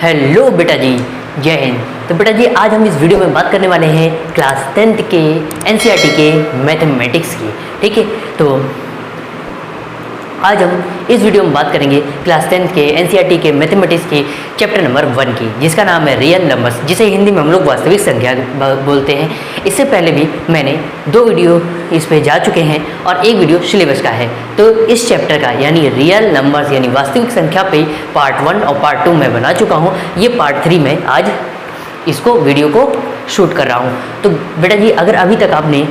Hello बेटा जी, जय हिंद। तो बेटा जी आज हम इस वीडियो में बात करने वाले हैं क्लास 10th के एनसीईआरटी के मैथमेटिक्स की। ठीक है, तो आज हम इस वीडियो में बात करेंगे क्लास 10th के एनसीईआरटी के मैथमेटिक्स के चैप्टर नंबर 1 की, जिसका नाम है रियल नंबर्स, जिसे हिंदी में हम लोग वास्तविक संख्या बोलते हैं। इससे पहले भी मैंने 2 वीडियो इस पे जा चुके हैं और एक वीडियो सिलेबस का है। तो इस चैप्टर का यानी रियल नंबर्स यानी वास्तविक संख्या पे पार्ट 1 और पार्ट 2 मैं बना चुका हूँ। ये पार्ट 3 में आज इसको वीडियो को शूट कर रहा हूँ। तो बेटा जी अगर अभी तक आपने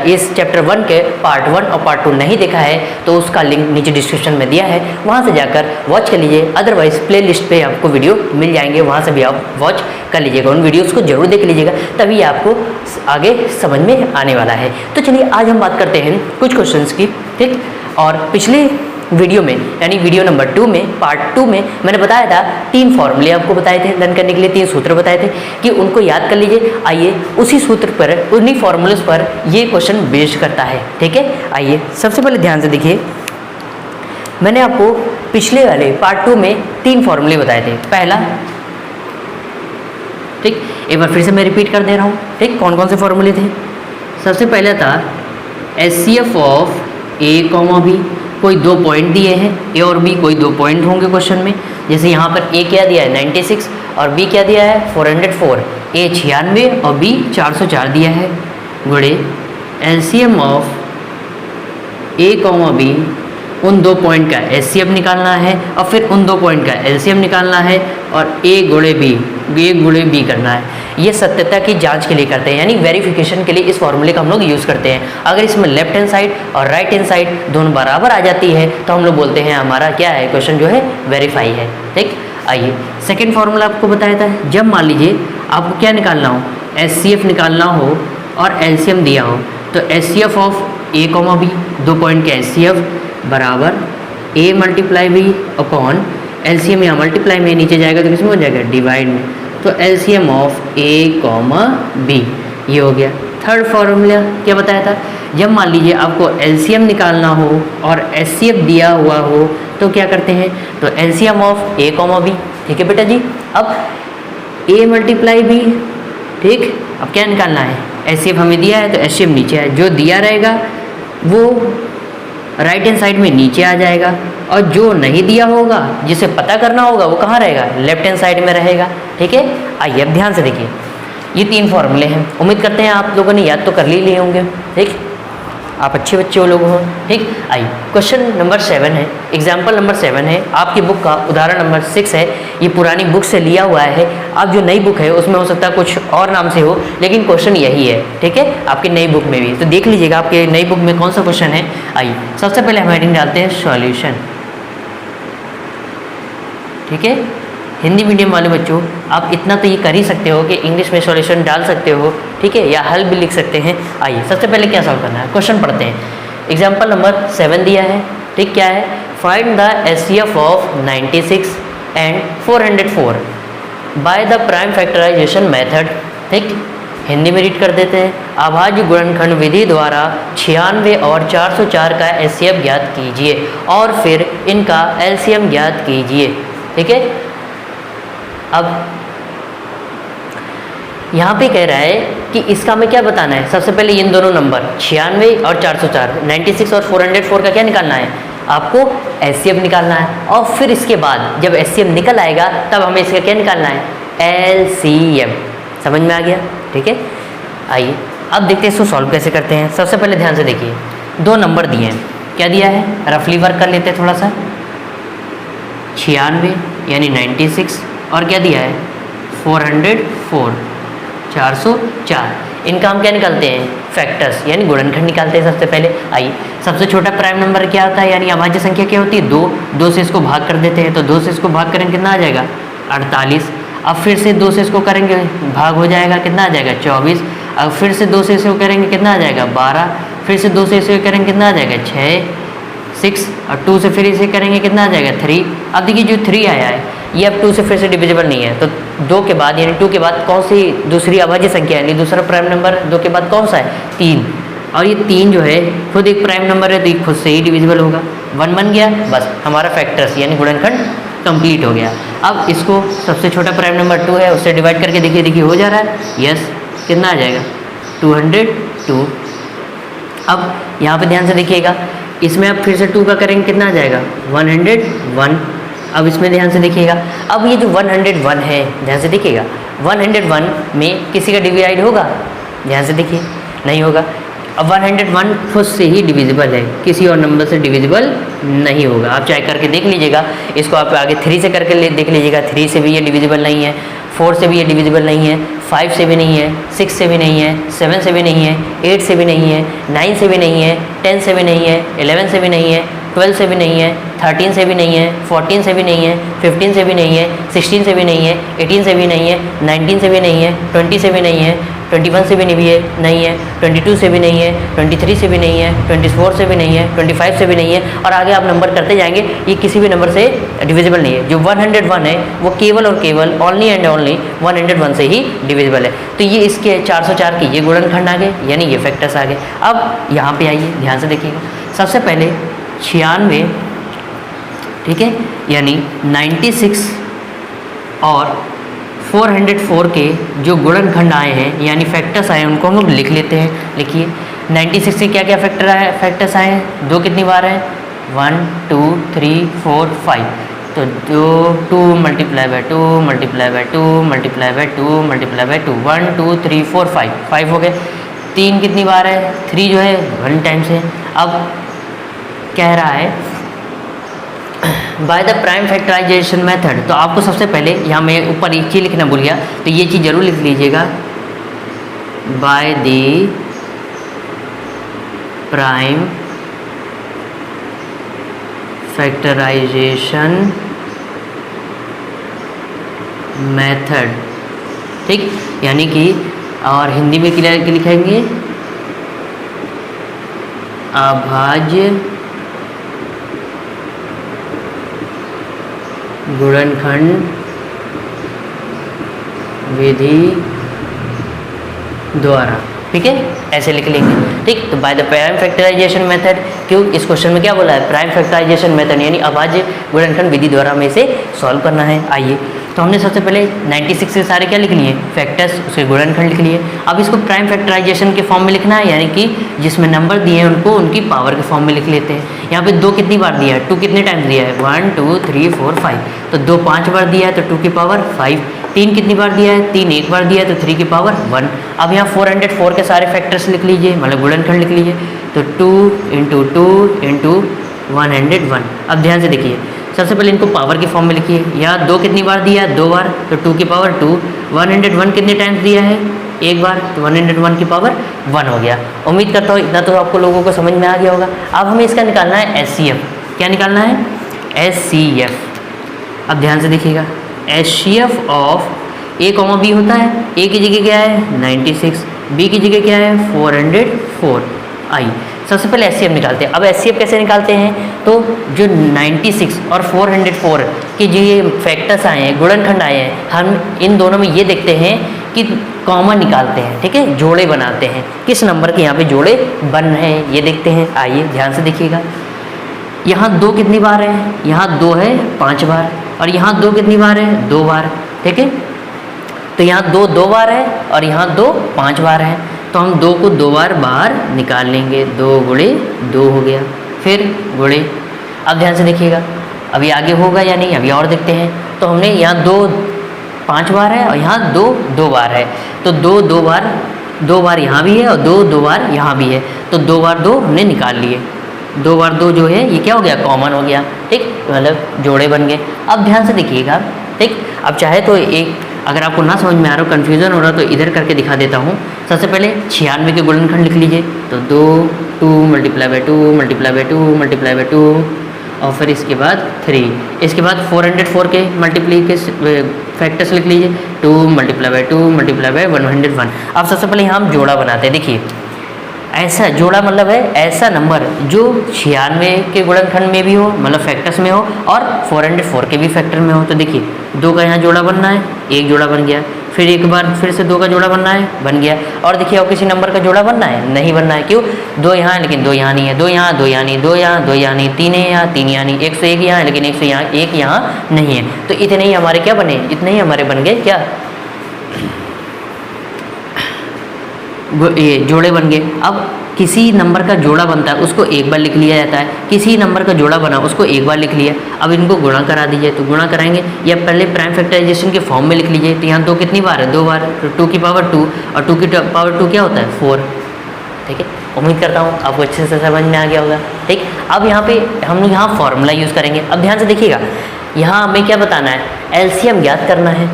इस चैप्टर 1 के पार्ट 1 और पार्ट 2 नहीं देखा है तो उसका लिंक नीचे डिस्क्रिप्शन में दिया है, वहाँ से जाकर वॉच कर लीजिए। अदरवाइज प्लेलिस्ट पे आपको वीडियो मिल जाएंगे, वहाँ से भी आप वॉच कर लीजिएगा। उन वीडियोस को जरूर देख लीजिएगा, तभी आपको आगे समझ में आने वाला है। तो चलिए आज हम बात करते हैं कुछ क्वेश्चंस की। ठीक, और पिछले वीडियो में यानी वीडियो नंबर 2 में पार्ट 2 में मैंने बताया था 3 फॉर्मूले आपको बताए थे लर्न करने के लिए, 3 सूत्र बताए थे कि उनको याद कर लीजिए। आइए उसी सूत्र पर उन्हीं फॉर्मूलेस पर ये क्वेश्चन बेस्ड करता है। ठीक है, आइए सबसे पहले ध्यान से देखिए, मैंने आपको पिछले वाले पार्ट 2 में 3 फॉर्मूले बताए थे। पहला, ठीक, एक बार फिर से मैं रिपीट कर दे रहा हूँ। ठीक, कौन कौन से फॉर्मूले थे? सबसे पहला था HCF ऑफ A, B, कोई 2 पॉइंट दिए हैं, ए और बी कोई 2 पॉइंट होंगे क्वेश्चन में। जैसे यहाँ पर ए क्या दिया है 96 और बी क्या दिया है 404, ए 96 और बी 404 दिया है, गुणे LCM of A comma b, उन 2 पॉइंट का एचसीएफ निकालना है और फिर उन 2 पॉइंट का एलसीएम निकालना है और ए गुणे बी करना है। ये सत्यता की जांच के लिए करते हैं, यानी वेरिफिकेशन के लिए इस फॉर्मूले का हम लोग यूज़ करते हैं। अगर इसमें लेफ्ट हैंड साइड और राइट हैंड साइड दोनों बराबर आ जाती है तो हम लोग बोलते हैं हमारा क्या है, क्वेश्चन जो है वेरीफाई है। ठीक, आइए सेकेंड फॉर्मूला आपको बताया था, जब मान लीजिए आपको क्या निकालना हो, एचसीएफ निकालना हो और एलसीएम दिया हो, तो HCF of A comma b, 2 point के एचसीएफ बराबर a multiply b upon LCM, यहाँ मल्टीप्लाई में नीचे जाएगा तो किसमें हो जाएगा, डिवाइड में, तो LCM of A comma b, ये हो गया। थर्ड फॉर्मूला क्या बताया था, जब मान लीजिए आपको एलसीएम निकालना हो और एचसीएफ दिया हुआ हो तो क्या करते हैं, तो LCM of A comma b. ठीक है बेटा जी, अब ए मल्टीप्लाई बी, ठीक, अब क्या निकालना है, एचसीएफ हमें दिया है तो एचसीएफ नीचे है, जो दिया रहेगा वो राइट हैंड साइड में नीचे आ जाएगा और जो नहीं दिया होगा जिसे पता करना होगा वो कहाँ रहेगा, लेफ्ट हैंड साइड में रहेगा। ठीक है, आइए अब ध्यान से देखिए, ये 3 फॉर्मूले हैं, उम्मीद करते हैं आप लोगों ने याद तो कर लिए होंगे। ठीक, आप अच्छे बच्चे वो लोग हों। ठीक, आइए क्वेश्चन नंबर 7 है, एग्जाम्पल नंबर 7 है, आपकी बुक का उदाहरण नंबर 6 है। ये पुरानी बुक से लिया हुआ है, अब जो नई बुक है उसमें हो सकता है कुछ और नाम से हो, लेकिन क्वेश्चन यही है। ठीक है, आपकी नई बुक में भी तो देख लीजिएगा आपके नई बुक में कौन सा क्वेश्चन है। आइए सबसे पहले हम हेडिंग डालते हैं सॉल्यूशन। ठीक है, हिंदी मीडियम वाले बच्चों आप इतना तो ये कर ही सकते हो कि इंग्लिश में सॉल्यूशन डाल सकते हो, ठीक है, या हल भी लिख सकते हैं। आइए सबसे पहले क्या सॉल्व करना है, क्वेश्चन पढ़ते हैं। एग्जाम्पल नंबर 7 दिया है, ठीक, क्या है, find the HCF of 96 and 404 by the prime factorisation method. ठीक, हिंदी में रीड कर देते हैं, अभाज्य गुणनखंड विधि द्वारा 96 और 404 का एचसीएफ ज्ञात कीजिए और फिर इनका एलसीएम ज्ञात कीजिए। ठीक है, अब यहाँ पे कह रहा है कि इसका हमें क्या बताना है, सबसे पहले इन दोनों नंबर 96 और 404, 96 और 404 का क्या निकालना है, आपको एचसीएफ निकालना है और फिर इसके बाद जब एचसीएफ निकल आएगा तब हमें इसका क्या निकालना है, एलसीएम। समझ में आ गया? ठीक है, आइए अब देखते हैं इसको सॉल्व कैसे करते हैं। सबसे पहले ध्यान से देखिए, 2 नंबर दिए हैं, क्या दिया है, रफली वर्क कर लेते हैं थोड़ा सा, 96 यानी 96 और क्या दिया है 404, 404, इनका हम क्या निकालते हैं, फैक्टर्स यानी गुणनखंड निकालते हैं। सबसे पहले आइए, सबसे छोटा प्राइम नंबर क्या होता है, यानी अभाज्य संख्या क्या होती है, 2 से इसको भाग कर देते हैं, तो 2 से इसको भाग करेंगे कितना आ जाएगा, 48। अब फिर से 2 से इसको करेंगे भाग हो जाएगा, कितना आ जाएगा 24। अब फिर से 2 से इसको करेंगे कितना आ जाएगा 12, फिर से 2 से इसे करेंगे कितना आ जाएगा 6 और 2 से फिर इसे करेंगे कितना आ जाएगा 3। अब देखिए जो 3 आया है ये अब 2 से फिर से डिविजिबल नहीं है, तो 2 के बाद यानी 2 के बाद कौन सी दूसरी अभाज्य संख्या है, यानी दूसरा प्राइम नंबर 2 के बाद कौन सा है, 3। और ये 3 जो है खुद एक प्राइम नंबर है तो ये खुद से ही डिविजिबल होगा, 1 बन गया, बस हमारा फैक्टर्स यानी गुणनखंड कंप्लीट हो गया। अब इसको सबसे छोटा प्राइम नंबर 2 है उससे डिवाइड करके देखिए हो जा रहा है, यस। कितना आ जाएगा 202। अब यहाँ पे ध्यान से देखिएगा, इसमें अब फिर से 2 का करेंगे कितना आ जाएगा 101। अब इसमें ध्यान से देखिएगा, अब ये जो 101 है ध्यान से देखिएगा 101 में किसी का डिवाइड होगा, ध्यान से देखिए नहीं होगा। अब 101 खुद से ही डिविजिबल है, किसी और नंबर से डिविजिबल नहीं होगा। आप चाहे करके देख लीजिएगा, इसको आप आगे 3 से करके देख लीजिएगा, 3 से भी ये डिविजिबल नहीं है, 4 से भी ये डिविजिबल नहीं है, 5 से भी नहीं है, 6 से भी नहीं है, 7 से भी नहीं है, 8 से भी नहीं है, 9 से भी नहीं है, 10 से भी नहीं है, 11 से भी नहीं है, 12 से भी नहीं है, 13 से भी नहीं है, 14 से भी नहीं है, 15 से भी नहीं है, 16 से भी नहीं है, 18 से भी नहीं है, 19 से भी नहीं है, 20 से भी नहीं है, 21 से भी नहीं है, 22 से भी नहीं है, 23 से भी नहीं है, 24 से भी नहीं है, 25 से भी नहीं है, और आगे आप नंबर करते जाएंगे, ये किसी भी नंबर से डिविजिबल नहीं है। जो 101 है वो केवल और केवल ओनली एंड ओनली 101 से ही डिविजिबल है। तो ये इसके 404 के ये गुणनखंड आ गए, यानी ये फैक्टर्स आ गए। अब यहाँ पे आइए ध्यान से देखिएगा, सबसे पहले 96, ठीक है, यानी 96 और 404 के जो गुणनखंड आए हैं यानी फैक्टर्स आए हैं उनको हम लोग लिख लेते हैं। लिखिए 96 से क्या क्या फैक्टर्स आए हैं, 2 कितनी बार है 1 2 3 4 5, तो 2 multiply by 2 multiply by 2 multiply by 2 multiply by 2, 1 2 3 4 5 हो गए। 3 कितनी बार है, 3 जो है 1 टाइम्स है। अब कह रहा है by the prime factorisation method, तो आपको सबसे पहले यहाँ मैं ऊपर एक चीज़ लिखना भूल गया, तो ये चीज़ जरूर लिख लीजिएगा, by the prime factorisation method, ठीक, यानी कि और हिंदी में क्या लिखेंगे, अभाज्य गुणनखंड विधि द्वारा, ठीक है, ऐसे लिख लेंगे। ठीक, तो by the prime factorisation method, क्यों इस क्वेश्चन में क्या बोला है, प्राइम फैक्टराइजेशन मेथड यानी अभाज्य गुणनखंड विधि द्वारा हमें इसे सॉल्व करना है। आइए, तो हमने सबसे पहले 96 से सारे क्या लिख लिए, फैक्टर्स, उसके गुणनखंड लिख लिए। अब इसको प्राइम फैक्टराइजेशन के फॉर्म में लिखना है, यानी कि जिसमें नंबर दिए हैं उनको उनकी पावर के फॉर्म में लिख लेते हैं। यहाँ पे 2 कितनी बार दिया है, 2 कितने टाइम्स दिया है, 1 2 3 4 5, तो 2 5 बार दिया है तो 2 की पावर 5। 3 कितनी बार दिया है, 3 1 बार दिया है तो 3 की पावर 1। अब यहाँ 404 के सारे फैक्टर्स लिख लीजिए, मतलब गुणनखंड लिख लीजिए, तो 2 × 2 × 101। अब ध्यान से देखिए, सबसे पहले इनको पावर के फॉर्म में लिखिए। यहाँ 2 कितनी बार दिया है, 2 बार, तो 2 की पावर 2। 101 कितने टाइम्स दिया है, 1 बार, तो 101 की पावर 1 हो गया। उम्मीद करता हूँ इतना तो आपको लोगों को समझ में आ गया होगा। अब हमें इसका निकालना है HCF। क्या निकालना है, HCF। अब ध्यान से देखिएगा, HCF ऑफ A, B होता है, A की जगह क्या है 96, B की जगह क्या है 404। आई सबसे पहले HCF निकालते हैं। अब HCF कैसे निकालते हैं, तो जो 96 और 404 के जो ये फैक्टर्स आए हैं, गुणनखंड आए हैं, हम इन दोनों में ये देखते हैं कि कॉमन निकालते हैं, ठीक है, जोड़े बनाते हैं, किस नंबर के यहाँ पे जोड़े बन रहे हैं ये देखते हैं। आइए ध्यान से देखिएगा, यहाँ 2 कितनी बार है, यहाँ 2 है 5 बार, और यहाँ 2 कितनी बार है 2 बार, ठीक है, तो यहाँ 2 बार है और यहाँ 2 5 बार है, तो हम 2 को 2 बार बाहर निकाल लेंगे, 2 × 2 हो गया, फिर गुणे। अब ध्यान से देखिएगा, अभी आगे होगा या नहीं, अभी और देखते हैं। तो हमने यहाँ 2 5 बार है और यहाँ 2 बार है, तो 2 बार यहाँ भी है और 2 बार यहाँ भी है, तो 2 बार 2 हमने निकाल लिए। 2 बार 2 जो है ये क्या हो गया, कॉमन हो गया, ठीक, मतलब जोड़े बन गए। अब ध्यान से देखिएगा, ठीक, अब चाहे तो एक, अगर आपको ना समझ में आ रहा हो, कन्फ्यूज़न हो रहा, तो इधर करके दिखा देता हूँ। सबसे पहले 96 के गुणनखंड लिख लीजिए, तो 2 multiply by 2 multiply by 2 multiply by 2, और फिर इसके बाद 3। इसके बाद 404 के मल्टीप्लीकेशन फैक्टर्स लिख लीजिए, 2 मल्टीप्लाई बाय 2 मल्टीप्लाई बाय 101। अब सबसे पहले यहाँ हम जोड़ा बनाते हैं। देखिए, ऐसा जोड़ा मतलब है ऐसा नंबर जो 96 के गुणनखंड में भी हो, मतलब फैक्टर्स में हो, और 404 के भी फैक्टर में हो। तो देखिए 2 का यहाँ जोड़ा बनना है, एक जोड़ा बन गया, फिर एक बार फिर से 2 का जोड़ा बनना है, बन गया। और देखिए और किसी नंबर का जोड़ा बनना है, नहीं बनना है। क्यों? 2 यहाँ है लेकिन 2 यहाँ नहीं है, 2 यहाँ, 2 यहाँ नहीं, 2 यहाँ, 2 यहाँ नहीं, 3 है यहाँ, 3 यहाँ नहीं, 101 यहाँ है लेकिन 101 यहाँ नहीं है। तो इतने ही हमारे क्या बने, इतने ही हमारे बन गए क्या, ये जोड़े बन गए। अब किसी नंबर का जोड़ा बनता है उसको एक बार लिख लिया जाता है, किसी नंबर का जोड़ा बना उसको एक बार लिख लिया। अब इनको गुणा करा दीजिए, तो गुणा कराएंगे या पहले प्राइम फैक्टराइजेशन के फॉर्म में लिख लीजिए। तो यहाँ 2 कितनी बार है, 2 बार, तो 2 की पावर 2 और 2 की पावर 2 क्या होता है, 4। ठीक है, उम्मीद करता हूँ आपको अच्छे से समझ में आ गया होगा। ठीक, अब यहाँ पे हम लोग यहाँ फॉर्मूला यूज़ करेंगे। अब ध्यान से देखिएगा, यहाँ हमें क्या बताना है, एलसीएम ज्ञात करना है।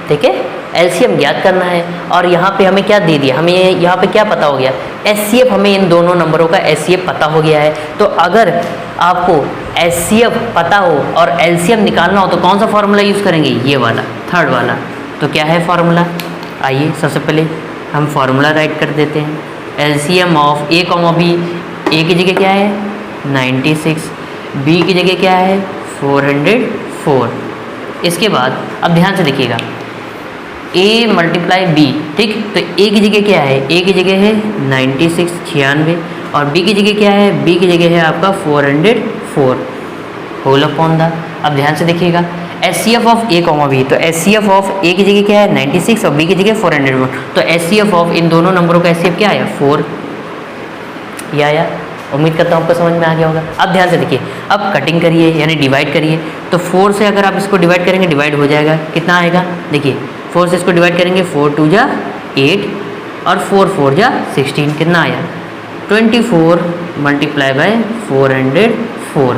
ठीक है, एलसीएम ज्ञात करना है। और यहाँ पे हमें क्या दे दिया, हमें यहाँ पे क्या पता हो गया, एचसीएफ, हमें इन दोनों नंबरों का एचसीएफ पता हो गया है। तो अगर आपको एचसीएफ पता हो और एलसीएम निकालना हो तो कौन सा फार्मूला यूज़ करेंगे, ये वाला, थर्ड वाला। तो क्या है फार्मूला, आइए सबसे पहले हम फार्मूला राइट कर देते हैं। LCM of A comma B, A की जगह क्या है 96, बी की जगह क्या है 404। इसके बाद अब ध्यान से देखिएगा, a मल्टीप्लाई बी, ठीक, तो a की जगह क्या है, a की जगह है 96 96 और b की जगह क्या है, b की जगह है आपका 404 होल अपॉन द। अब ध्यान से देखिएगा, HCF of a comma b, तो एचसीएफ ऑफ a की जगह क्या है 96 और b की जगह 404, तो एचसीएफ ऑफ इन दोनों नंबरों का एचसीएफ क्या आया 4। ये आया, उम्मीद करता हूँ आपको समझ में आ गया होगा। अब ध्यान से देखिए, अब कटिंग करिए यानी डिवाइड करिए। तो 4 से अगर आप इसको डिवाइड करेंगे, डिवाइड हो जाएगा, कितना आएगा, देखिए 4 से इसको डिवाइड करेंगे, 4 2 जा 8 और 4 4 जा 16, कितना आया 24 मल्टीप्लाई बाय 404।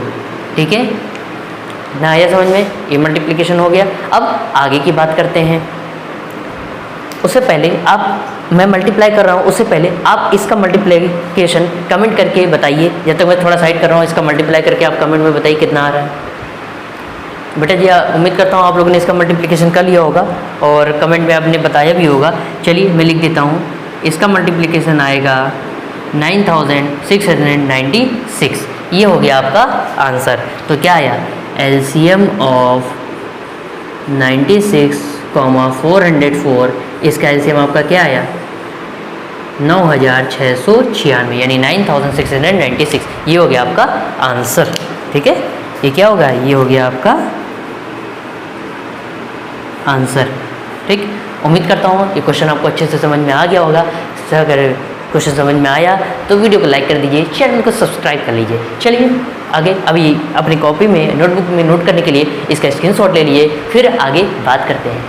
ठीक है ना, आया समझ में, ये मल्टीप्लिकेशन हो गया। अब आगे की बात करते हैं। उससे पहले आप, मैं मल्टीप्लाई कर रहा हूँ, उससे पहले आप इसका मल्टीप्लिकेशन कमेंट करके बताइए। जब तक मैं थोड़ा साइड कर रहा हूँ, इसका मल्टीप्लाई करके आप कमेंट में बताइए कितना आ रहा है। बेटा जी उम्मीद करता हूँ आप लोगों ने इसका मल्टीप्लिकेशन कर लिया होगा और कमेंट में आपने बताया भी होगा। चलिए मैं लिख देता हूँ, इसका मल्टीप्लिकेशन आएगा 9696। ये हो गया आपका आंसर। तो क्या आया, एलसीएम ऑफ 96, 404, इसका एलसीएम आपका क्या आया 9696 यानी 9696। ये हो गया आपका आंसर। ठीक है, ये क्या होगा, ये हो गया आपका आंसर। ठीक, उम्मीद करता हूँ ये क्वेश्चन आपको अच्छे से समझ में आ गया होगा। अगर क्वेश्चन समझ में आया तो वीडियो को लाइक कर दीजिए, चैनल को सब्सक्राइब कर लीजिए। चलिए आगे, अभी अपनी कॉपी में नोटबुक में नोट करने के लिए इसका स्क्रीनशॉट ले लीजिए, फिर आगे बात करते हैं।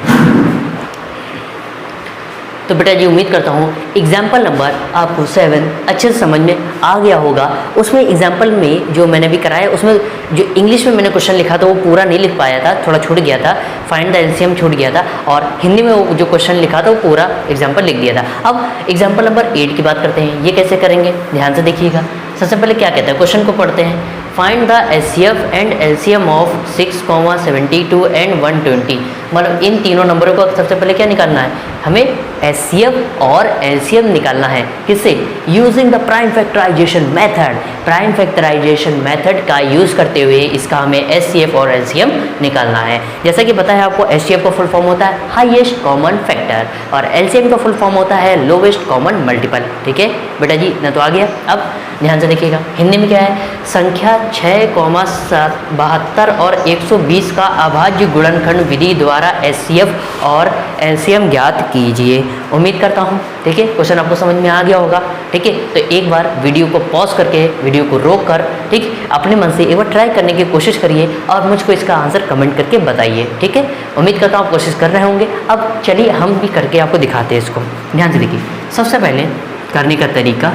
तो बेटा जी उम्मीद करता हूँ एग्जाम्पल नंबर आपको 7 अच्छे से समझ में आ गया होगा। उसमें एग्जाम्पल में जो मैंने भी कराया, उसमें जो इंग्लिश में मैंने क्वेश्चन लिखा था वो पूरा नहीं लिख पाया था, थोड़ा छूट गया था, फाइंड द एलसीएम छूट गया था, और हिंदी में वो जो क्वेश्चन लिखा था वो पूरा एग्जाम्पल लिख दिया था। अब एग्जाम्पल नंबर 8 की बात करते हैं। ये कैसे करेंगे, ध्यान से देखिएगा। सबसे पहले क्या कहता है, क्वेश्चन को पढ़ते हैं। Find the HCF and LCM of 6, 72 and 120। मतलब इन तीनों नंबरों को सबसे पहले क्या निकालना है, हमें एचसीएफ और एलसीएम निकालना है। किससे, using the prime factorisation method. Prime factorisation method का यूज़ करते हुए इसका हमें एचसीएफ और एलसीएम निकालना है। जैसा कि पता है आपको, एचसीएफ का फुल फॉर्म होता है हाईएस्ट कॉमन फैक्टर और एलसीएम का फुल फॉर्म होता है लोवेस्ट कॉमन मल्टीपल। ठीक है बेटा जी, ना तो आ गया। अब ध्यान से देखिएगा, हिंदी में क्या है, संख्या 6,72 और 120 का अभाज्य गुणनखंड विधि द्वारा एचसीएफ और एलसीएम ज्ञात कीजिए। उम्मीद करता हूँ ठीक है क्वेश्चन आपको समझ में आ गया होगा। ठीक है, तो एक बार वीडियो को पॉज करके, वीडियो को रोक कर, ठीक, अपने मन से एक बार ट्राई करने की कोशिश करिए और मुझको इसका आंसर कमेंट करके बताइए। ठीक है, उम्मीद करता हूँ आप कोशिश कर रहे होंगे। अब चलिए हम भी करके आपको दिखाते हैं इसको। ध्यान से देखिए, सबसे पहले करने का तरीका,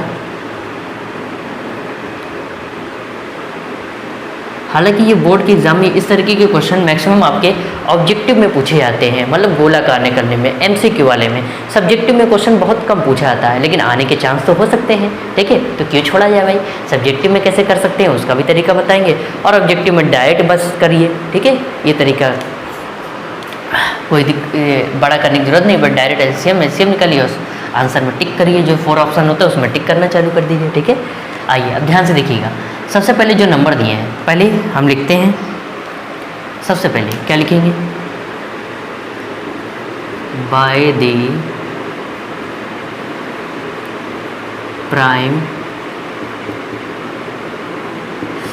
हालांकि ये बोर्ड के एग्जाम में इस तरीके के क्वेश्चन मैक्सिमम आपके ऑब्जेक्टिव में पूछे जाते हैं, मतलब गोलाकार निकलने में, एमसीक्यू वाले में। सब्जेक्टिव में क्वेश्चन बहुत कम पूछा जाता है, लेकिन आने के चांस तो हो सकते हैं। ठीक है, तो क्यों छोड़ा जाए भाई। सब्जेक्टिव में कैसे कर सकते हैं उसका भी तरीका बताएंगे, और ऑब्जेक्टिव में डायरेक्ट बस करिए। ठीक है, ये तरीका कोई बड़ा करने की जरूरत नहीं, बट डायरेक्ट एलसीएम निकालिए, उस आंसर में टिक करिए, जो 4 ऑप्शन होता है उसमें टिक करना चालू कर दीजिए। ठीक है, आइए अब ध्यान से देखिएगा। सबसे पहले जो नंबर दिए हैं, पहले हम लिखते हैं। सबसे पहले क्या लिखेंगे, by the prime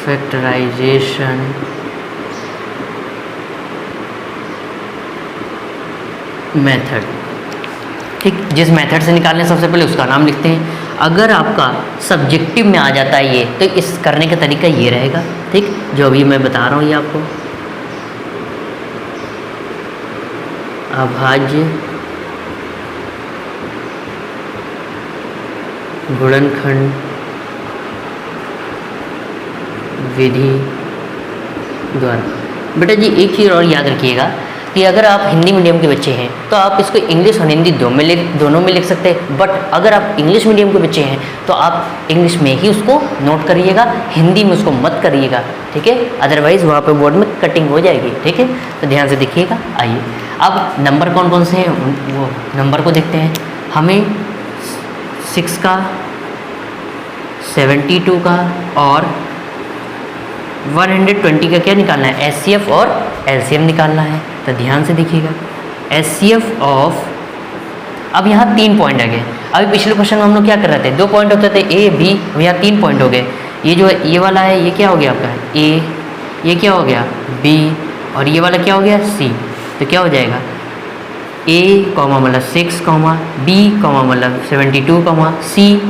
factorisation method. ठीक, जिस मेथड से निकालने सबसे पहले उसका नाम लिखते हैं। अगर आपका सब्जेक्टिव में आ जाता है ये, तो इस करने का तरीका ये रहेगा। ठीक, जो अभी मैं बता रहा हूँ ये आपको, अभाज्य गुणनखंड विधि द्वारा। बेटा जी एक चीज़ और याद रखिएगा कि अगर आप हिंदी मीडियम के बच्चे हैं तो आप इसको इंग्लिश और हिंदी दोनों में लिख सकते हैं, बट अगर आप इंग्लिश मीडियम के बच्चे हैं तो आप इंग्लिश में ही उसको नोट करिएगा, हिंदी में उसको मत करिएगा। ठीक है, अदरवाइज़ वहाँ पे बोर्ड में कटिंग हो जाएगी। ठीक है, तो ध्यान से देखिएगा। आइए अब नंबर कौन कौन से हैं वो नंबर को देखते हैं। हमें 6 का, 72 का और 120 का क्या निकालना है, एचसीएफ और एलसीएम निकालना है। तो ध्यान से देखिएगा, एचसीएफ ऑफ, अब यहाँ 3 पॉइंट आ गए। अभी पिछले क्वेश्चन में हम लोग क्या कर रहे थे, 2 पॉइंट होते थे ए बी, अब यहाँ 3 पॉइंट हो गए। ये जो है ये वाला है, ये क्या हो गया आपका ए, ये क्या हो गया बी, और ये वाला क्या हो गया सी। तो क्या हो जाएगा ए कॉमा मतलब 6 कॉमा बी कॉमा मतलब 72 कॉमा सी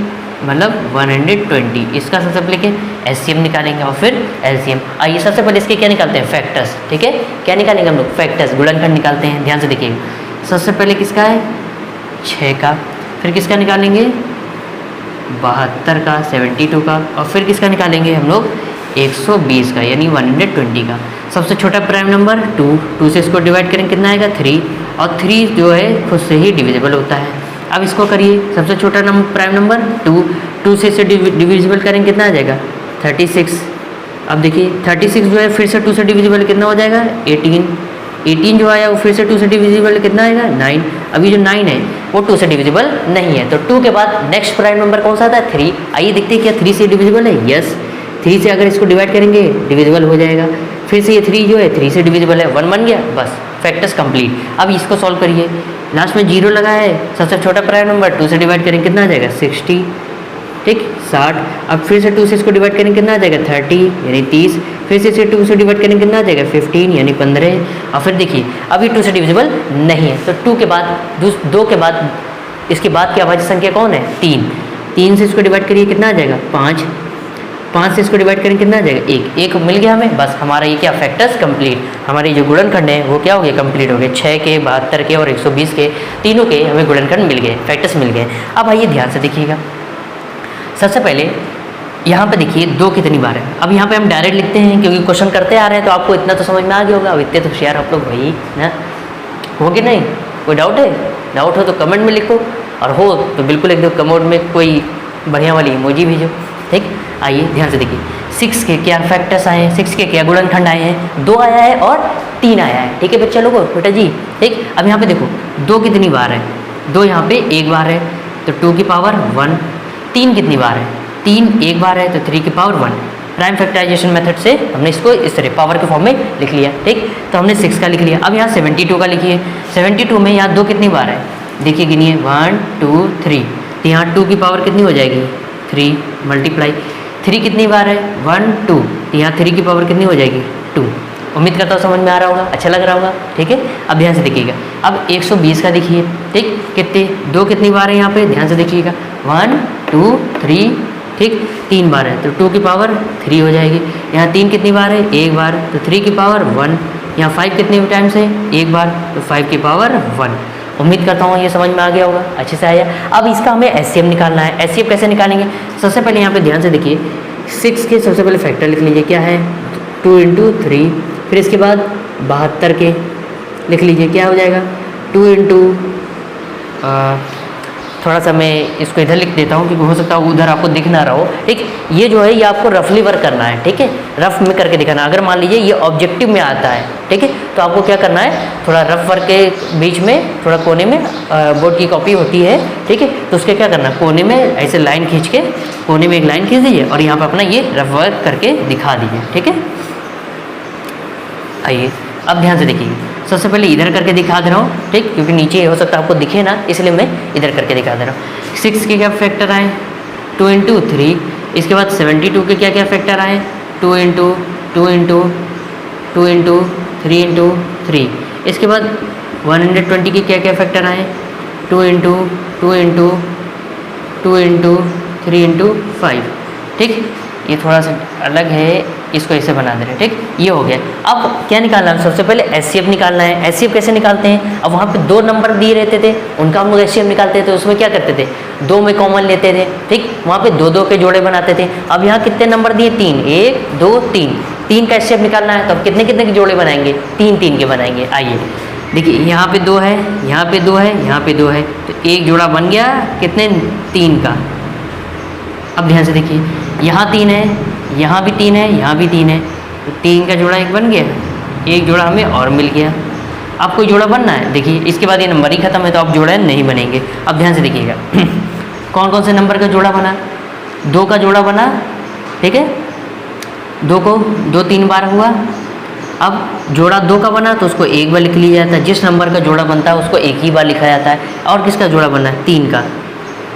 मतलब 120। इसका सबसे पहले क्या एचसीएम निकालेंगे और फिर एलसीएम। आइए सबसे पहले इसके क्या निकालते हैं, फैक्टर्स। ठीक है, क्या निकालेंगे हम लोग, फैक्टर्स, गुणनखंड निकालते हैं। ध्यान से देखिएगा, सबसे पहले किसका है 6 का, फिर किसका निकालेंगे 72 का, 72 का, और फिर किसका निकालेंगे हम लोग 120 का यानी 120 का। सबसे छोटा प्राइम नंबर 2 से इसको डिवाइड करेंगे कितना आएगा 3, और 3 जो है खुद से ही डिविजिबल होता है। अब इसको करिए, सबसे छोटा नंबर प्राइम नंबर 2 से इसे डिविजिबल करेंगे कितना आ जाएगा 36। अब देखिए 36 जो है फिर से 2 से डिविजिबल कितना हो जाएगा 18 जो आया वो फिर से 2 से डिविजिबल कितना आएगा 9। अभी जो 9 है वो 2 से डिविजिबल नहीं है, तो 2 के बाद नेक्स्ट प्राइम नंबर कौन सा आता है 3। आइए देखते हैं क्या 3 से डिविजिबल है, यस 3 से अगर इसको डिवाइड करेंगे डिविजिबल हो जाएगा। फिर से ये 3 जो है 3 से डिविजिबल है, 1 बन गया, बस फैक्टर्स कंप्लीट। अब इसको सॉल्व करिए, लास्ट में 0 लगा है, सबसे छोटा प्राइम नंबर 2 से डिवाइड करेंगे कितना आ जाएगा 60। ठीक 60। अब फिर से 2 से इसको डिवाइड करेंगे कितना आ जाएगा 30 यानी 30। फिर से इसे 2 से डिवाइड करेंगे कितना आ जाएगा 15 यानी 15। और फिर देखिए अभी 2 से डिविजिबल नहीं है, तो 2 के बाद 2 के बाद इसके बाद की अभाज्य संख्या कौन है 3 से इसको डिवाइड करिए कितना आ जाएगा 5 से इसको डिवाइड करेंगे कितना आ जाएगा 1 मिल गया हमें, बस हमारा ये क्या फैक्टर्स कंप्लीट, हमारे जो गुणनखंड है वो क्या हो गए कंप्लीट हो गए। 6 के 72 के और 120 के तीनों के हमें गुणनखंड मिल गए, फैक्टर्स मिल गए। अब आइए ध्यान से देखिएगा, सबसे पहले यहाँ पे देखिए 2 कितनी बार है। अब यहाँ पे हम डायरेक्ट लिखते हैं क्योंकि क्वेश्चन करते आ रहे हैं, तो आपको इतना तो समझ में आ गया होगा। अब इतने तो होशियार आप लोग भाई ना हो कि नहीं, कोई डाउट है? डाउट हो तो कमेंट में लिखो, और हो तो बिल्कुल एकदम कमेंट में कोई बढ़िया वाली इमोजी भेजो। ठीक, आइए ध्यान से देखिए 6 के क्या फैक्टर्स आए हैं, 6 के क्या गुणनखंड आए हैं, 2 आया है और 3 आया है। ठीक है बच्चा लोगों, बेटा जी। ठीक, अब यहाँ पे देखो 2 कितनी बार है, 2 यहाँ पे 1 बार है, तो 2 की पावर 1। 3 कितनी बार है, 3 1 बार है, तो 3 की पावर 1। प्राइम फैक्टराइजेशन मेथड से हमने इसको इस तरह पावर के फॉर्म में लिख लिया। ठीक, तो हमने 6 का लिख लिया। अब यहाँ 72 का लिखिए, 72 में यहाँ 2 कितनी बार है, देखिए गिनिए 1 2 3, तो यहाँ 2 की पावर कितनी हो जाएगी 3 मल्टीप्लाई 3 कितनी बार है 1 2, तो यहाँ 3 की पावर कितनी हो जाएगी 2। उम्मीद करता हूँ समझ में आ रहा होगा, अच्छा लग रहा होगा। ठीक है, अब ध्यान से देखिएगा, अब 120 का देखिए। ठीक, कितने 2 कितनी बार है यहाँ पे, ध्यान से देखिएगा 1 2 3। ठीक, 3 बार है, तो 2 की पावर 3 हो जाएगी। यहाँ 3 कितनी बार है 1 बार, तो 3 की पावर 1। यहाँ 5 कितने टाइम्स है 1 बार, तो 5 की पावर 1। उम्मीद करता हूँ ये समझ में आ गया होगा, अच्छे से आया। अब इसका हमें एचसीएम निकालना है। एचसीएम कैसे निकालेंगे, सबसे पहले यहाँ पे ध्यान से देखिए 6 के सबसे पहले फैक्टर लिख लीजिए, क्या है 2 × 3। फिर इसके बाद 72 के लिख लीजिए, क्या हो जाएगा 2 × थोड़ा सा मैं इसको इधर लिख देता हूँ क्योंकि हो सकता है उधर आपको दिख ना रहा हो। ठीक, ये जो है ये आपको रफली वर्क करना है। ठीक है, रफ में करके दिखाना। अगर मान लीजिए ये ऑब्जेक्टिव में आता है, ठीक है, तो आपको क्या करना है, थोड़ा रफ वर्क के बीच में थोड़ा कोने में बोर्ड की कॉपी होती है, ठीक है, तो उसके क्या करना, कोने में ऐसे लाइन खींच के कोने में एक लाइन खींच दीजिए और यहाँ पर अपना ये रफ वर्क करके दिखा दीजिए। ठीक है, आइए अब ध्यान से देखिए, सबसे पहले इधर करके दिखा दे रहा हूँ, ठीक, क्योंकि नीचे हो सकता है आपको दिखे ना, इसलिए मैं इधर करके दिखा दे रहा हूँ। 6 के क्या फैक्टर आए, 2 × 3। इसके बाद 72 के क्या क्या फैक्टर आए, 2 × 2 × 2 × 3 × 3। इसके बाद 120 के क्या क्या फैक्टर आए, 2 × 2 × 2 × 3 × 5, ठीक। ये थोड़ा सा अलग है, इसको ऐसे बना दे रहे हैं, ठीक। ये हो गया। अब क्या निकालना है, सबसे पहले HCF निकालना है। HCF कैसे निकालते हैं, अब वहाँ पे 2 नंबर दिए रहते थे, उनका हम लोग HCF निकालते थे। उसमें क्या करते थे, 2 में कॉमन लेते थे, ठीक। वहाँ पे 2 2 के जोड़े बनाते थे। अब यहाँ कितने नंबर दिए, 3, 1 2 3, 3 का HCF निकालना है। तो अब कितने कितने के जोड़े बनाएंगे, 3 3 के बनाएंगे। आइए देखिए, यहाँ पे 2 है, यहाँ पे 2 है, यहाँ पे 2 है, तो एक जोड़ा बन गया कितने, 3 का। अब ध्यान से देखिए, यहाँ 3 है, यहाँ भी 3 है, यहाँ भी 3 है, तो 3 का जोड़ा एक बन गया, एक जोड़ा हमें और मिल गया। अब कोई जोड़ा बनना है, देखिए इसके बाद ये नंबर ही खत्म है, तो अब जोड़ा नहीं बनेंगे। अब ध्यान से देखिएगा कौन कौन से नंबर का जोड़ा बना, 2 का जोड़ा बना, ठीक है, 2 को 2 3 बार हुआ। अब जोड़ा 2 का बना तो उसको एक बार लिख लिया जाता है, जिस नंबर का जोड़ा बनता है उसको एक ही बार लिखा जाता है। और किसका जोड़ा बना है, 3 का,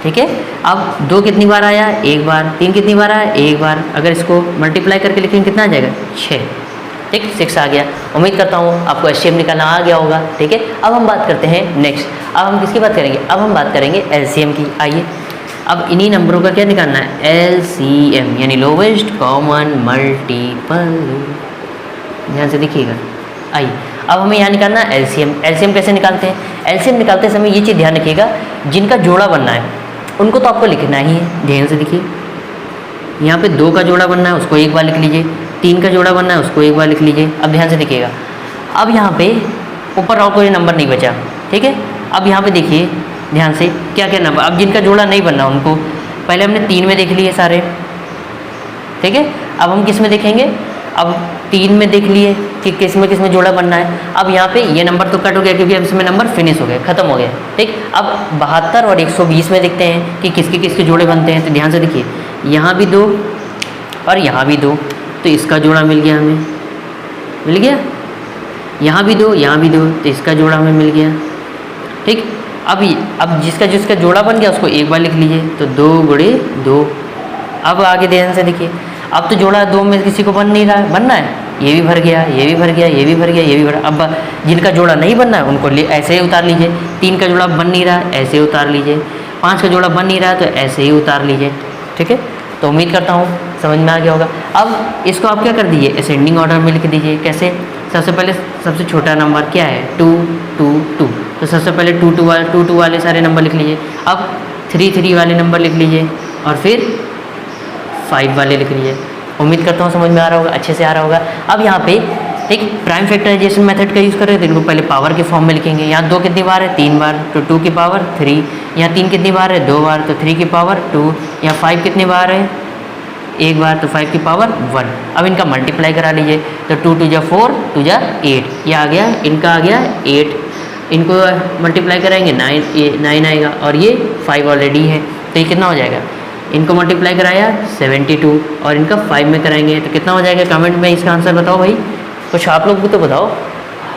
ठीक है। अब 2 कितनी बार आया, एक बार। 3 कितनी बार आया, एक बार। अगर इसको मल्टीप्लाई करके लिखेंगे कितना आ जाएगा, 6, ठीक, 6 आ गया। उम्मीद करता हूँ आपको HCF निकालना आ गया होगा, ठीक है। अब हम बात करते हैं नेक्स्ट, अब हम किसकी बात करेंगे, अब हम बात करेंगे LCM की। आइए अब इन्हीं नंबरों का क्या निकालना है, LCM यानी लोवेस्ट कॉमन मल्टीपल। ध्यान से देखिएगा। आइए अब हमें यहाँ निकालना है LCM। LCM कैसे निकालते हैं, LCM निकालते समय ये चीज़ ध्यान रखिएगा, जिनका जोड़ा बनना है उनको तो आपको लिखना ही है। ध्यान से देखिए, यहाँ पे 2 का जोड़ा बनना है, उसको एक बार लिख लीजिए। 3 का जोड़ा बनना है, उसको एक बार लिख लीजिए। अब ध्यान से देखिएगा, अब यहाँ पे ऊपर और कोई नंबर नहीं बचा, ठीक है। अब यहाँ पे देखिए ध्यान से क्या क्या नंबर, अब जिनका जोड़ा नहीं बनना उनको पहले हमने 3 में देख लिए सारे, ठीक है। अब हम किस में देखेंगे, अब 3 में देख लिए कि किस में जोड़ा बनना है। अब यहाँ पे ये नंबर तो कट हो गया क्योंकि अब इसमें नंबर फिनिश हो गए, खत्म हो गया, ठीक। अब 72 और 120 में देखते हैं कि किसके जोड़े बनते हैं। तो ध्यान से देखिए, यहाँ भी 2 और यहाँ भी 2, तो इसका जोड़ा मिल गया, हमें मिल गया। यहाँ भी 2, यहाँ भी 2, तो इसका जोड़ा हमें मिल गया, ठीक। अब जिसका जोड़ा बन गया उसको एक बार लिख लीजिए, तो 2 × 2। अब आगे ध्यान से देखिए, अब तो जोड़ा 2 में किसी को बन नहीं रहा है, बनना है, ये भी भर गया, ये भी भर गया, ये भी भर गया, ये भी भर। अब जिनका जोड़ा नहीं बनना है उनको ऐसे ही उतार लीजिए। 3 का जोड़ा बन नहीं रहा है, ऐसे ही उतार लीजिए। 5 का जोड़ा बन नहीं रहा है, तो ऐसे ही उतार लीजिए, ठीक है। तो उम्मीद करता हूँ समझ में आ गया होगा। अब इसको आप क्या कर दीजिए, असेंडिंग ऑर्डर में लिख दीजिए। कैसे, सबसे पहले सबसे छोटा नंबर क्या है, 2 2 2, तो सबसे पहले 2 2 वाले सारे नंबर लिख लीजिए। अब 3 3 वाले नंबर लिख लीजिए, और फिर 5 वाले लिख लीजिए। उम्मीद करता हूँ समझ में आ रहा होगा, अच्छे से आ रहा होगा। अब यहाँ पे एक प्राइम फैक्टराइजेशन मेथड का यूज़ कर रहे हैं, तो इनको पहले पावर के फॉर्म में लिखेंगे। यहाँ 2 कितनी बार है, 3 बार, तो 2 की पावर 3। यहाँ 3 कितनी बार है, 2 बार, तो 3 की पावर 2। यहाँ 5 कितनी बार है, 1 बार, तो 5 की पावर 1। अब इनका मल्टीप्लाई करा लीजिए, तो 2 2 × 4 2 × 8, ये आ गया, इनका आ गया 8। इनको मल्टीप्लाई कराएंगे 9 आएगा, और ये 5 ऑलरेडी है, तो ये कितना हो जाएगा, इनको मल्टीप्लाई कराया 72, और इनका 5 में कराएंगे तो कितना हो जाएगा। कमेंट में इसका आंसर बताओ भाई, कुछ आप लोग भी तो बताओ।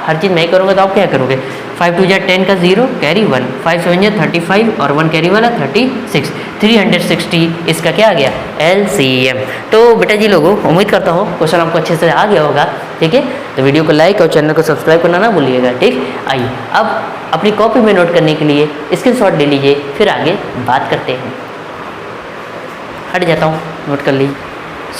हर चीज़ मैं करूँगा तो आप क्या करोगे। 5 2 × 10 का 0 कैरी 1, 5 7 × 35 और 1 कैरी वाला 36, 360 इसका क्या आ गया, LCM। तो बेटा जी लोगों, उम्मीद करता हूँ क्वेश्चन आपको अच्छे से आ गया होगा, ठीक है। तो वीडियो को लाइक और चैनल को सब्सक्राइब करना ना भूलिएगा, ठीक। आइए अब अपनी कॉपी में नोट करने के लिए स्क्रीनशॉट ले लीजिए, फिर आगे बात करते हैं। हट जाता हूँ, नोट कर लीजिए।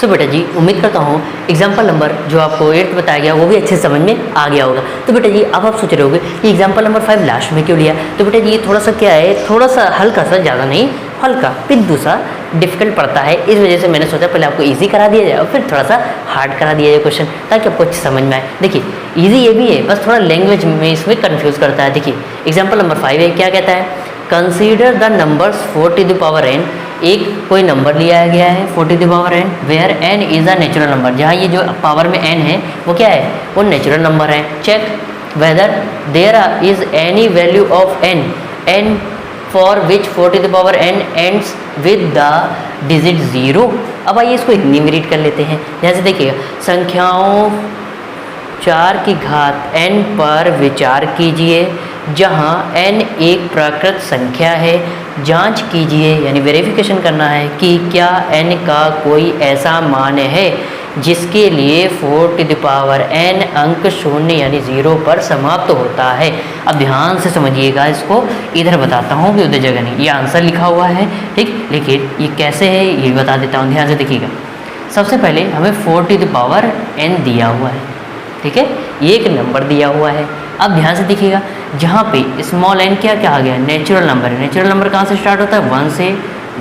सो बेटा जी, उम्मीद करता हूँ एग्जाम्पल नंबर जो आपको 8th बताया गया वो भी अच्छे समझ में आ गया होगा। तो बेटा जी अब आप सोच रहे होगे कि एग्जाम्पल नंबर 5 लास्ट में क्यों लिया। तो बेटा जी ये थोड़ा सा क्या है, थोड़ा सा हल्का सा, ज़्यादा नहीं, हल्का पिद्दू सा डिफिकल्ट पड़ता है। इस वजह से मैंने सोचा पहले आपको ईजी करा दिया जाए और फिर थोड़ा सा हार्ड करा दिया जाए क्वेश्चन, ताकि आपको अच्छी समझ में आए। देखिए ईजी ये भी है, बस थोड़ा लैंग्वेज में इसमें कन्फ्यूज़ करता है। देखिए एग्जाम्पल नंबर 5 है, क्या कहता है, consider the numbers 4 to the power n। एक कोई नंबर लिया गया है 4 to the power n, where n is a natural number. जहाँ ये जो पावर में n है वो क्या है, वो नेचुरल नंबर है। Check whether there is any value of n for which 4 to the power n ends with the digit 0। अब आइए इसको हिंदी में रीड कर लेते हैं। जैसे देखिएगा, संख्याओं 4 की घात n पर विचार कीजिए जहां n एक प्राकृत संख्या है। जांच कीजिए यानी वेरिफिकेशन करना है कि क्या n का कोई ऐसा मान है जिसके लिए 4 टू द पावर n अंक शून्य यानी 0 पर समाप्त होता है। अब ध्यान से समझिएगा, इसको इधर बताता हूँ कि उधर जगह नहीं, ये आंसर लिखा हुआ है ठीक, लेकिन ये कैसे है ये बता देता हूँ, ध्यान से देखिएगा। सबसे पहले हमें 4 टू द पावर n दिया हुआ है, ठीक है, ये एक नंबर दिया हुआ है। अब ध्यान से देखिएगा, जहाँ पे स्मॉल n क्या क्या आ गया, नेचुरल नंबर है। नेचुरल नंबर कहाँ से स्टार्ट होता है, 1 से,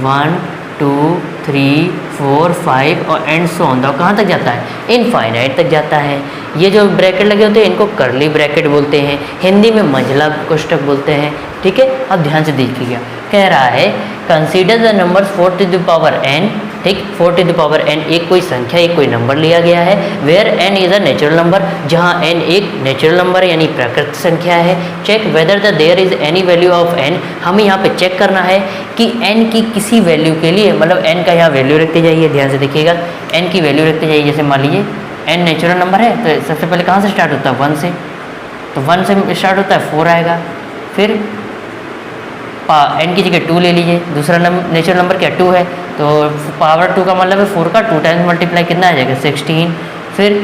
1 2 3 4 5 और एंड सो ऑन, कहाँ तक जाता है, इनफाइनाइट तक जाता है। ये जो ब्रैकेट लगे होते हैं इनको करली ब्रैकेट बोलते हैं, हिंदी में मंझला कोष्ठक बोलते हैं, ठीक है। अब ध्यान से देखिएगा, कह रहा है consider the numbers 4 to the power n, ठीक, 4 टू द पावर n एक कोई संख्या, एक कोई नंबर लिया गया है, where n is a natural number, जहाँ n एक नेचुरल नंबर है यानी प्राकृत संख्या है। Check whether the there is any value of n, हमें यहाँ पे चेक करना है कि n की किसी वैल्यू के लिए, मतलब n का यहाँ वैल्यू रखते जाइए, ध्यान से देखिएगा, n की वैल्यू रखते जाइए। जैसे मान लीजिए n नेचुरल नंबर है तो सबसे पहले कहाँ से स्टार्ट होता है, 1 से, तो 1 से स्टार्ट होता है, 4 आएगा, फिर n की जगह 2 ले लीजिए, दूसरा नेचुरल नंबर क्या 2 है, तो पावर 2 का मतलब है 4 का 2 टाइम्स मल्टीप्लाई कितना आ जाएगा 16, फिर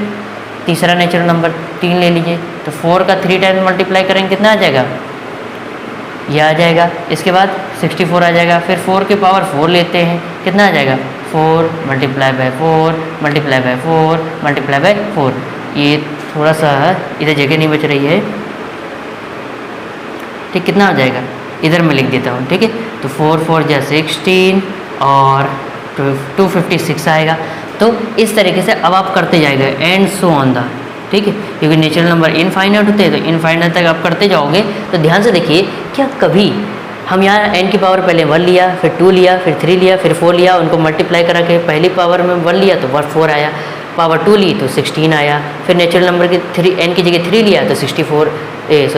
तीसरा नेचुरल नंबर 3 ले लीजिए, तो 4 का 3 टाइम्स मल्टीप्लाई करेंगे कितना आ जाएगा, यह आ जाएगा। इसके बाद 64 आ जाएगा, फिर 4 की पावर 4 लेते हैं, कितना आ जाएगा 4 multiply by 4 multiply by 4 multiply by 4। ये थोड़ा सा इधर जगह नहीं बच रही है, ठीक, कितना आ जाएगा, इधर मैं लिख देता हूँ, ठीक है। तो 4 4 जा 16 और 256 आएगा। तो इस तरीके से अब आप करते जाएगा एंड सो ऑन द, ठीक है, क्योंकि नेचुरल नंबर इनफाइनाइट होते हैं तो इनफाइनाइट तक आप करते जाओगे। तो ध्यान से देखिए, क्या कभी हम यहाँ n की पावर पहले 1 लिया, फिर 2 लिया, फिर 3 लिया, फिर 4 लिया, उनको मल्टीप्लाई करा के पहली पावर में 1 लिया तो 4 आया, पावर 2 ली तो 16 आया, फिर नेचुरल नंबर की n की जगह 3 लिया तो 64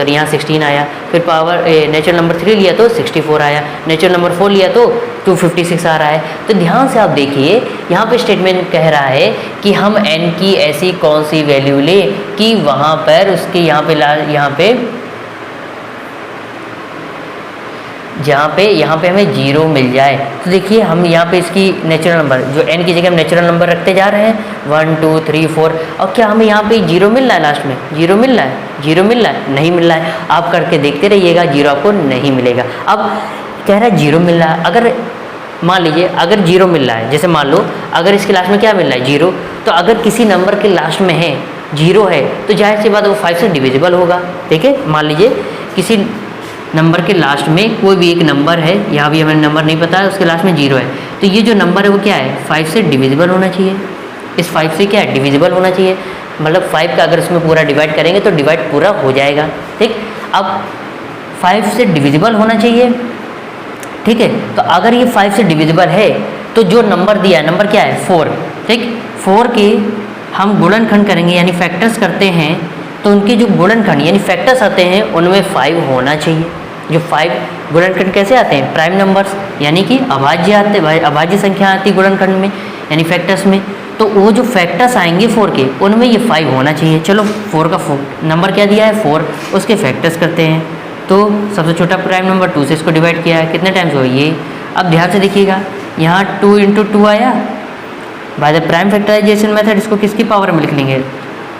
यहाँ 16 आया, फिर पावर नेचुरल नंबर 3 लिया तो 64 आया, नेचुरल नंबर 4 लिया तो 256 आ रहा है। तो ध्यान से आप देखिए, यहाँ पे स्टेटमेंट कह रहा है कि हम n की ऐसी कौन सी वैल्यू लें कि वहाँ पर उसके यहाँ पे हमें 0 मिल जाए। तो देखिए हम यहाँ पे इसकी नेचुरल नंबर जो n की जगह हम नेचुरल नंबर रखते जा रहे हैं 1 2 3 4, और क्या हमें यहाँ पे 0 मिल रहा है, लास्ट में 0 मिल रहा है, 0 मिल रहा है, नहीं मिल रहा है। आप करके देखते रहिएगा, 0 आपको नहीं मिलेगा। अब कह रहा है 0 मिल रहा है, अगर मान लीजिए अगर 0 मिल रहा है, जैसे मान लो अगर इसके लास्ट में क्या मिल रहा है 0, तो अगर किसी नंबर के लास्ट में है 0 है तो जाहिर सी बात वो 5 से डिविजिबल होगा, ठीक है। मान लीजिए किसी नंबर के लास्ट में कोई भी एक नंबर है, यहाँ भी हमें नंबर नहीं पता है, उसके लास्ट में 0 है, तो ये जो नंबर है वो क्या है 5 से डिविजिबल होना चाहिए। इस 5 से क्या है डिविजिबल होना चाहिए, मतलब 5 का अगर इसमें पूरा डिवाइड करेंगे तो डिवाइड पूरा हो जाएगा, ठीक। अब 5 से डिविजिबल होना चाहिए, ठीक है। तो अगर ये 5 से डिविजिबल है तो जो नंबर दिया है, नंबर क्या है 4, ठीक, 4 के हम गुणनखंड करेंगे यानी फैक्टर्स करते हैं, तो उनके जो गुणनखंड यानी फैक्टर्स आते हैं उनमें 5 होना चाहिए। जो 5 गुणनखंड कैसे आते हैं, प्राइम नंबर्स यानी कि अभाज्य संख्या आती है गुणनखंड में यानी फैक्टर्स में, तो वो जो फैक्टर्स आएंगे 4 के उनमें ये 5 होना चाहिए। चलो 4 का नंबर क्या दिया है 4, उसके फैक्टर्स करते हैं। तो सबसे छोटा प्राइम नंबर 2 से इसको डिवाइड किया है, कितने टाइम्स हो ये। अब ध्यान से देखिएगा, यहाँ 2 × 2 आया, by the prime factorisation method इसको किसकी पावर में लिख लेंगे,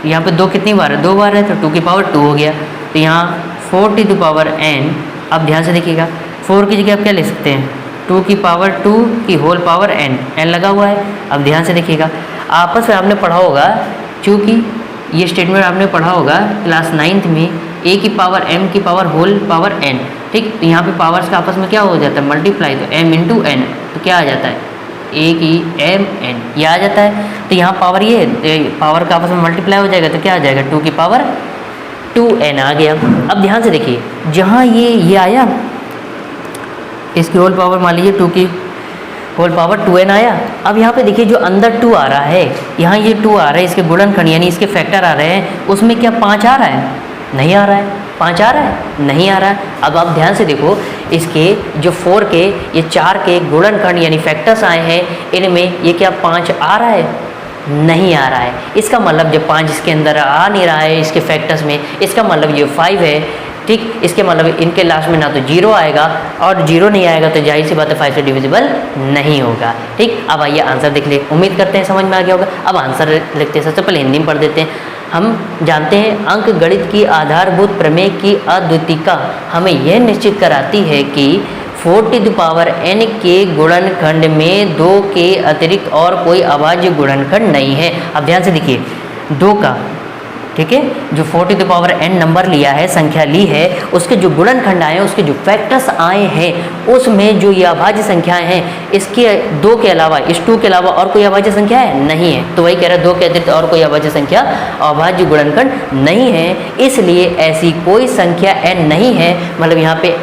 यहाँ पे 2 कितनी बार है 2 बार है, तो 2 की पावर 2 हो गया। तो यहाँ 4 टू द पावर n, अब ध्यान से देखिएगा 4 की जगह आप क्या लिख सकते हैं 2 की पावर 2 की होल पावर n लगा हुआ है। अब ध्यान से देखिएगा, आपस में आपने पढ़ा होगा, चूँकि ये स्टेटमेंट आपने पढ़ा होगा क्लास 9th में, a की पावर m की पावर होल पावर n, ठीक। तो यहाँ पे पावर्स का आपस में क्या हो जाता है मल्टीप्लाई, तो m × n, तो क्या आ जाता है a की m n, ये आ जाता है। तो यहाँ पावर ये पावर का आपस में मल्टीप्लाई हो जाएगा, तो क्या आ जाएगा 2 की पावर 2n आ गया। अब ध्यान से देखिए, जहाँ ये आया इसकी होल पावर मान लीजिए 2 की होल पावर 2n आया। अब यहाँ पे देखिए जो अंदर 2 आ रहा है, यहाँ ये 2 आ रहा है, इसके गुणनखंड यानी इसके फैक्टर आ रहे हैं, उसमें क्या 5 आ रहा है, नहीं आ रहा है। 5 आ रहा है, नहीं आ रहा है। अब आप ध्यान से देखो, इसके जो 4 के ये 4 के गुणनखंड यानी फैक्टर्स आए हैं, इनमें ये क्या 5 आ रहा है, नहीं आ रहा है। इसका मतलब जब 5 इसके अंदर आ नहीं रहा है इसके फैक्टर्स में, इसका मतलब ये 5 है, ठीक। इसके मतलब इनके लास्ट में ना तो 0 आएगा, और 0 नहीं आएगा तो जाहिर सी बात है 5 से डिविजिबल नहीं होगा, ठीक। अब आइए आंसर देख ले, उम्मीद करते हैं समझ में आ गया होगा। अब आंसर लिखते हैं, सबसे पहले हिंदी में पढ़ देते हैं। हम जानते हैं अंक गणित की आधारभूत प्रमेय की अद्वितीयता हमें यह निश्चित कराती है कि 4n के गुणनखंड में 2 के अतिरिक्त और कोई अभाज्य गुणनखंड नहीं है। अब ध्यान से देखिए, 2 का, ठीक है, जो 4n नंबर लिया है, संख्या ली है, उसके जो गुणनखंड आए हैं, उसके जो फैक्टर्स आए हैं, उसमें जो ये अभाज्य संख्याएं हैं, इसके 2 के अलावा, इस 2 के अलावा और कोई अभाज्य संख्या है नहीं है। तो वही कह रहा है 2 के अतिरिक्त और कोई अभाज्य संख्या, अभाज्य गुणनखंड नहीं है, इसलिए ऐसी कोई संख्या n नहीं है। मतलब यहाँ पे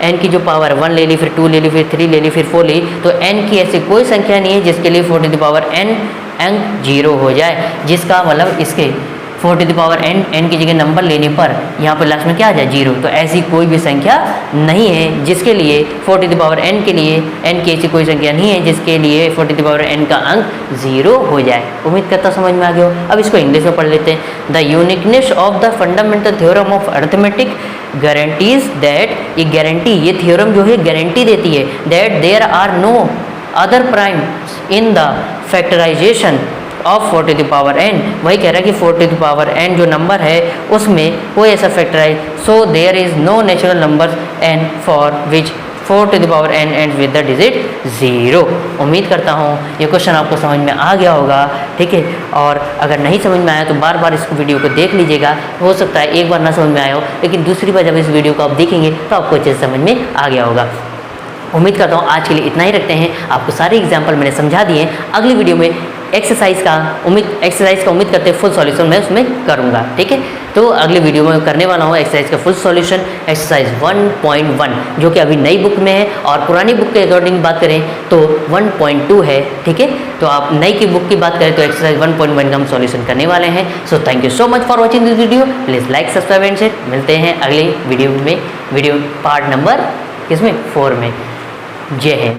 n की जो पावर 1 ले ली, फिर 2 ले ली, फिर 3 ले ली, फिर 4 ली, तो n की ऐसी कोई संख्या नहीं है जिसके लिए 4n अंक 0 हो जाए। जिसका मतलब इसके 4n की जगह नंबर लेने पर यहाँ पर लास्ट में क्या आ जाए, 0। तो ऐसी कोई भी संख्या नहीं है जिसके लिए 4n के लिए n की ऐसी कोई संख्या नहीं है जिसके लिए 4n का अंक 0 हो जाए। उम्मीद करता समझ में आ गया हो। अब इसको इंग्लिश में पढ़ लेते हैं। The uniqueness of the fundamental theorem of arithmetic guarantees that, ये गारंटी, ये थ्योरम जो है गारंटी देती है that there are no other primes in the factorisation of 4n। वही कह रहा है कि 4n जो नंबर है उसमें कोई ऐसा factorise, so there is no natural number n for which 4n end with the digit 0। उम्मीद करता हूँ ये क्वेश्चन आपको समझ में आ गया होगा, ठीक है। और अगर नहीं समझ में आया तो बार बार इस वीडियो को देख लीजिएगा। हो सकता है एक बार ना समझ में आया हो, लेकिन दूसरी बार जब इस वीडियो को आप देखेंगे तो आपको अच्छे से समझ में आ गया होगा। उम्मीद करता हूँ आज के लिए इतना ही रखते हैं। आपको सारे एग्जाम्पल मैंने समझा दिए। अगली वीडियो में एक्सरसाइज का उम्मीद करते हैं फुल सॉल्यूशन मैं उसमें करूँगा, ठीक है। तो अगली वीडियो में करने वाला हूँ एक्सरसाइज का फुल सॉल्यूशन, एक्सरसाइज 1.1, जो कि अभी नई बुक में है, और पुरानी बुक के अकॉर्डिंग बात करें तो 1.2 है, ठीक है। तो आप नई की बुक की बात करें तो एक्सरसाइज 1.1 का हम सॉल्यूशन करने वाले हैं। So thank you so much for watching this video. Please like, subscribe and share. मिलते हैं अगले वीडियो में, वीडियो पार्ट नंबर किसमें 4 में। जय हिंद।